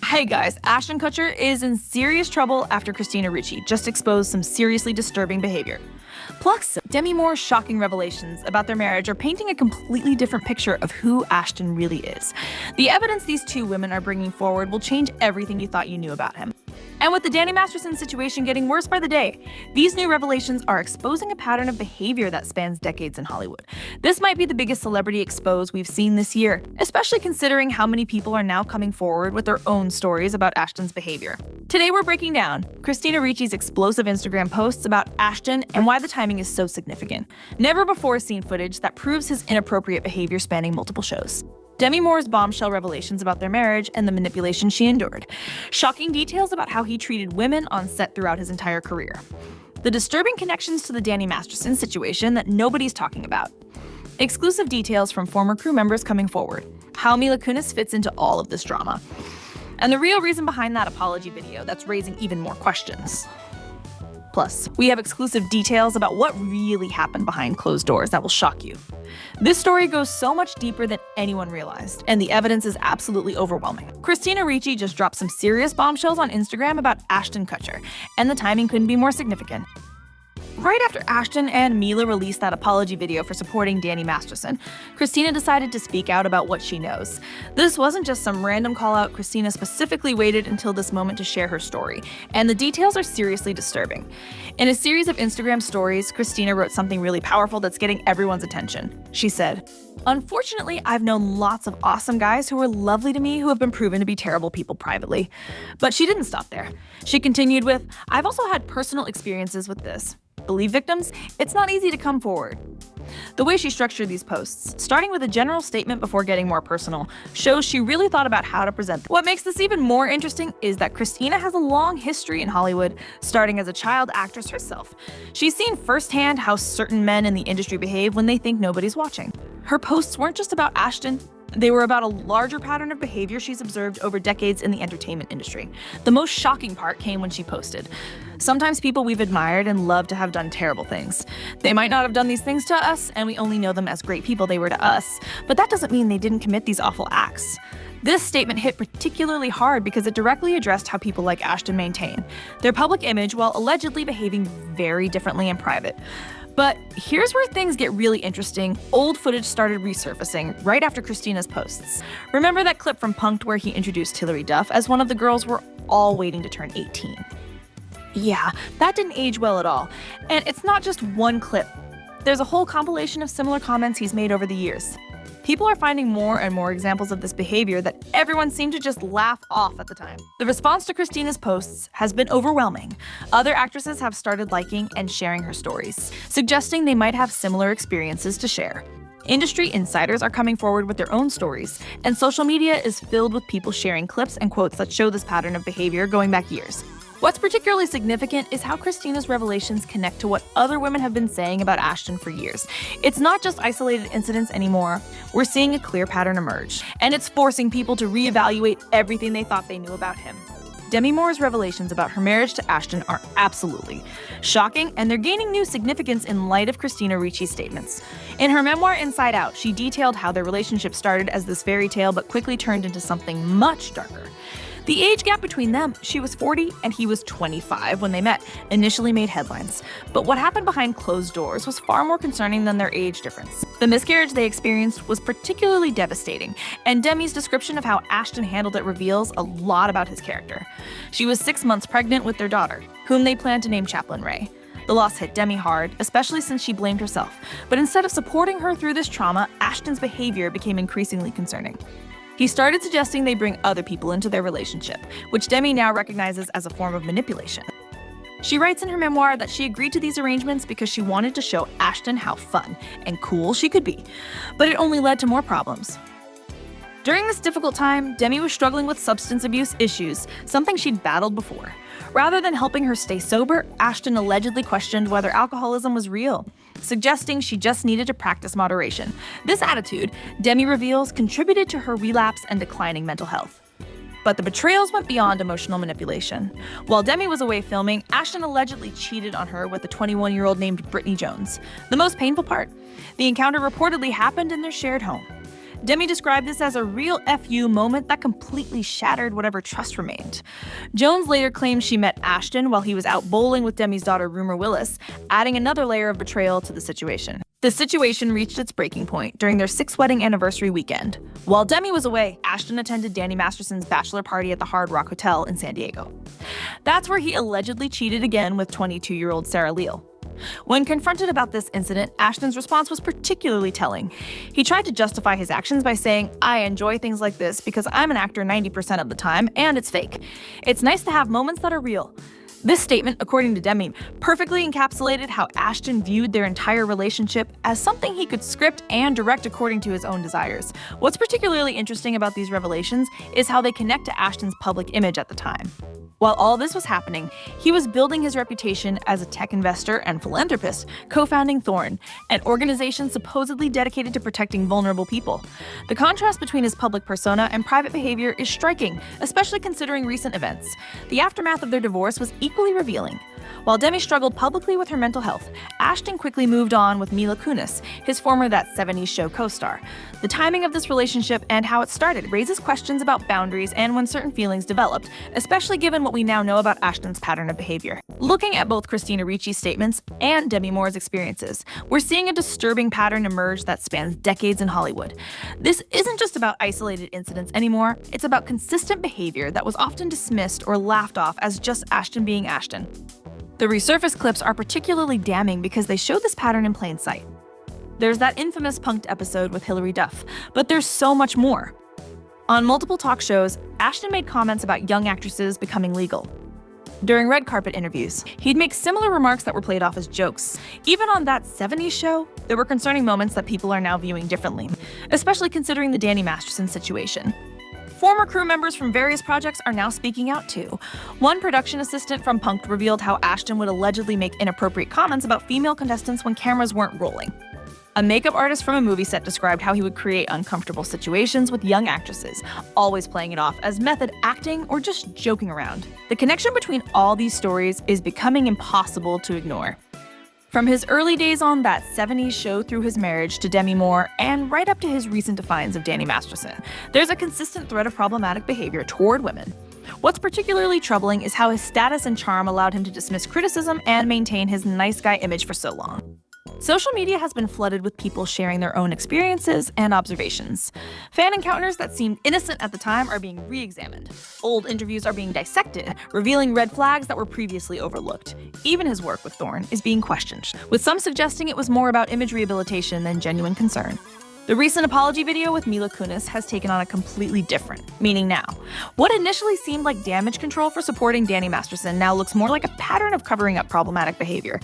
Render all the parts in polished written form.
Hey guys, Ashton Kutcher is in serious trouble after Christina Ricci just exposed some seriously disturbing behavior. Plus, Demi Moore's shocking revelations about their marriage are painting a completely different picture of who Ashton really is. The evidence these two women are bringing forward will change everything you thought you knew about him. And with the Danny Masterson situation getting worse by the day, these new revelations are exposing a pattern of behavior that spans decades in Hollywood. This might be the biggest celebrity expose we've seen this year, especially considering how many people are now coming forward with their own stories about Ashton's behavior. Today we're breaking down Christina Ricci's explosive Instagram posts about Ashton and why the timing is so significant. Never before seen footage that proves his inappropriate behavior spanning multiple shows. Demi Moore's bombshell revelations about their marriage and the manipulation she endured. Shocking details about how he treated women on set throughout his entire career. The disturbing connections to the Danny Masterson situation that nobody's talking about. Exclusive details from former crew members coming forward. How Mila Kunis fits into all of this drama. And the real reason behind that apology video that's raising even more questions. Plus, we have exclusive details about what really happened behind closed doors that will shock you. This story goes so much deeper than anyone realized, and the evidence is absolutely overwhelming. Christina Ricci just dropped some serious bombshells on Instagram about Ashton Kutcher, and the timing couldn't be more significant. Right after Ashton and Mila released that apology video for supporting Danny Masterson, Christina decided to speak out about what she knows. This wasn't just some random call-out. Christina specifically waited until this moment to share her story, and the details are seriously disturbing. In a series of Instagram stories, Christina wrote something really powerful that's getting everyone's attention. She said, "Unfortunately, I've known lots of awesome guys who were lovely to me who have been proven to be terrible people privately." But she didn't stop there. She continued with, "I've also had personal experiences with this. Believe victims? It's not easy to come forward." The way she structured these posts, starting with a general statement before getting more personal, shows she really thought about how to present them. What makes this even more interesting is that Christina has a long history in Hollywood, starting as a child actress herself. She's seen firsthand how certain men in the industry behave when they think nobody's watching. Her posts weren't just about Ashton. They were about a larger pattern of behavior she's observed over decades in the entertainment industry. The most shocking part came when she posted, "Sometimes people we've admired and loved to have done terrible things. They might not have done these things to us, and we only know them as great people they were to us, but that doesn't mean they didn't commit these awful acts." This statement hit particularly hard because it directly addressed how people like Ashton maintain their public image while allegedly behaving very differently in private. But here's where things get really interesting. Old footage started resurfacing right after Christina's posts. Remember that clip from Punk'd where he introduced Hilary Duff as one of the girls we're all waiting to turn 18? Yeah, that didn't age well at all. And it's not just one clip. There's a whole compilation of similar comments he's made over the years. People are finding more and more examples of this behavior that everyone seemed to just laugh off at the time. The response to Christina's posts has been overwhelming. Other actresses have started liking and sharing her stories, suggesting they might have similar experiences to share. Industry insiders are coming forward with their own stories, and social media is filled with people sharing clips and quotes that show this pattern of behavior going back years. What's particularly significant is how Christina's revelations connect to what other women have been saying about Ashton for years. It's not just isolated incidents anymore. We're seeing a clear pattern emerge, and it's forcing people to reevaluate everything they thought they knew about him. Demi Moore's revelations about her marriage to Ashton are absolutely shocking, and they're gaining new significance in light of Christina Ricci's statements. In her memoir, Inside Out, she detailed how their relationship started as this fairy tale but quickly turned into something much darker. The age gap between them, she was 40 and he was 25 when they met, initially made headlines. But what happened behind closed doors was far more concerning than their age difference. The miscarriage they experienced was particularly devastating, and Demi's description of how Ashton handled it reveals a lot about his character. She was 6 months pregnant with their daughter, whom they planned to name Chaplin Ray. The loss hit Demi hard, especially since she blamed herself. But instead of supporting her through this trauma, Ashton's behavior became increasingly concerning. He started suggesting they bring other people into their relationship, which Demi now recognizes as a form of manipulation. She writes in her memoir that she agreed to these arrangements because she wanted to show Ashton how fun and cool she could be, but it only led to more problems. During this difficult time, Demi was struggling with substance abuse issues, something she'd battled before. Rather than helping her stay sober, Ashton allegedly questioned whether alcoholism was real, suggesting she just needed to practice moderation. This attitude, Demi reveals, contributed to her relapse and declining mental health. But the betrayals went beyond emotional manipulation. While Demi was away filming, Ashton allegedly cheated on her with a 21-year-old named Brittany Jones. The most painful part? The encounter reportedly happened in their shared home. Demi described this as a real FU moment that completely shattered whatever trust remained. Jones later claimed she met Ashton while he was out bowling with Demi's daughter Rumor Willis, adding another layer of betrayal to the situation. The situation reached its breaking point during their 6th wedding anniversary weekend. While Demi was away, Ashton attended Danny Masterson's bachelor party at the Hard Rock Hotel in San Diego. That's where he allegedly cheated again with 22-year-old Sarah Leal. When confronted about this incident, Ashton's response was particularly telling. He tried to justify his actions by saying, "I enjoy things like this because I'm an actor 90% of the time, and it's fake. It's nice to have moments that are real." This statement, according to Demi, perfectly encapsulated how Ashton viewed their entire relationship as something he could script and direct according to his own desires. What's particularly interesting about these revelations is how they connect to Ashton's public image at the time. While all this was happening, he was building his reputation as a tech investor and philanthropist, co-founding Thorn, an organization supposedly dedicated to protecting vulnerable people. The contrast between his public persona and private behavior is striking, especially considering recent events. The aftermath of their divorce was equally revealing. While Demi struggled publicly with her mental health, Ashton quickly moved on with Mila Kunis, his former That 70s Show co-star. The timing of this relationship and how it started raises questions about boundaries and when certain feelings developed, especially given what we now know about Ashton's pattern of behavior. Looking at both Christina Ricci's statements and Demi Moore's experiences, we're seeing a disturbing pattern emerge that spans decades in Hollywood. This isn't just about isolated incidents anymore, it's about consistent behavior that was often dismissed or laughed off as just Ashton being Ashton. The resurfaced clips are particularly damning because they show this pattern in plain sight. There's that infamous Punk'd episode with Hilary Duff, but there's so much more. On multiple talk shows, Ashton made comments about young actresses becoming legal. During red carpet interviews, he'd make similar remarks that were played off as jokes. Even on That 70s Show, there were concerning moments that people are now viewing differently, especially considering the Danny Masterson situation. Former crew members from various projects are now speaking out too. One production assistant from Punk'd revealed how Ashton would allegedly make inappropriate comments about female contestants when cameras weren't rolling. A makeup artist from a movie set described how he would create uncomfortable situations with young actresses, always playing it off as method acting or just joking around. The connection between all these stories is becoming impossible to ignore. From his early days on That 70s Show through his marriage to Demi Moore and right up to his recent defiance of Danny Masterson, there's a consistent thread of problematic behavior toward women. What's particularly troubling is how his status and charm allowed him to dismiss criticism and maintain his nice guy image for so long. Social media has been flooded with people sharing their own experiences and observations. Fan encounters that seemed innocent at the time are being re-examined. Old interviews are being dissected, revealing red flags that were previously overlooked. Even his work with Thorn is being questioned, with some suggesting it was more about image rehabilitation than genuine concern. The recent apology video with Mila Kunis has taken on a completely different meaning now. What initially seemed like damage control for supporting Danny Masterson now looks more like a pattern of covering up problematic behavior.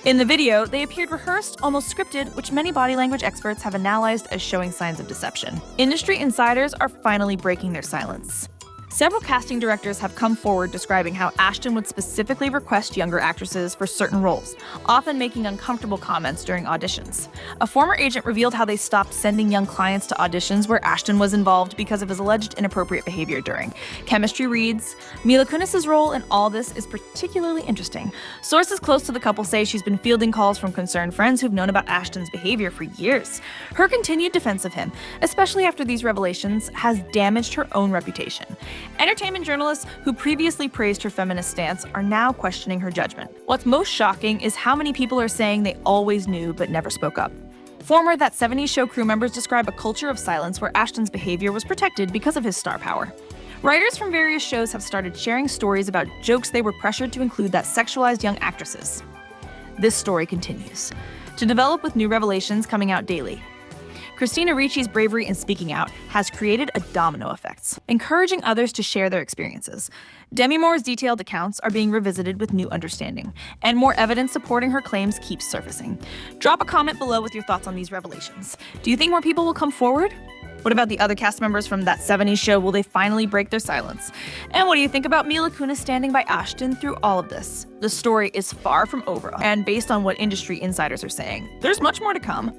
In the video, they appeared rehearsed, almost scripted, which many body language experts have analyzed as showing signs of deception. Industry insiders are finally breaking their silence. Several casting directors have come forward describing how Ashton would specifically request younger actresses for certain roles, often making uncomfortable comments during auditions. A former agent revealed how they stopped sending young clients to auditions where Ashton was involved because of his alleged inappropriate behavior during chemistry reads. Mila Kunis's role in all this is particularly interesting. Sources close to the couple say she's been fielding calls from concerned friends who've known about Ashton's behavior for years. Her continued defense of him, especially after these revelations, has damaged her own reputation. Entertainment journalists who previously praised her feminist stance are now questioning her judgment. What's most shocking is how many people are saying they always knew but never spoke up. Former That 70s Show crew members describe a culture of silence where Ashton's behavior was protected because of his star power. Writers from various shows have started sharing stories about jokes they were pressured to include that sexualized young actresses. This story continues to develop with new revelations coming out daily. Christina Ricci's bravery in speaking out has created a domino effect, encouraging others to share their experiences. Demi Moore's detailed accounts are being revisited with new understanding, and more evidence supporting her claims keeps surfacing. Drop a comment below with your thoughts on these revelations. Do you think more people will come forward? What about the other cast members from That 70s Show? Will they finally break their silence? And what do you think about Mila Kunis standing by Ashton through all of this? The story is far from over, and based on what industry insiders are saying, there's much more to come.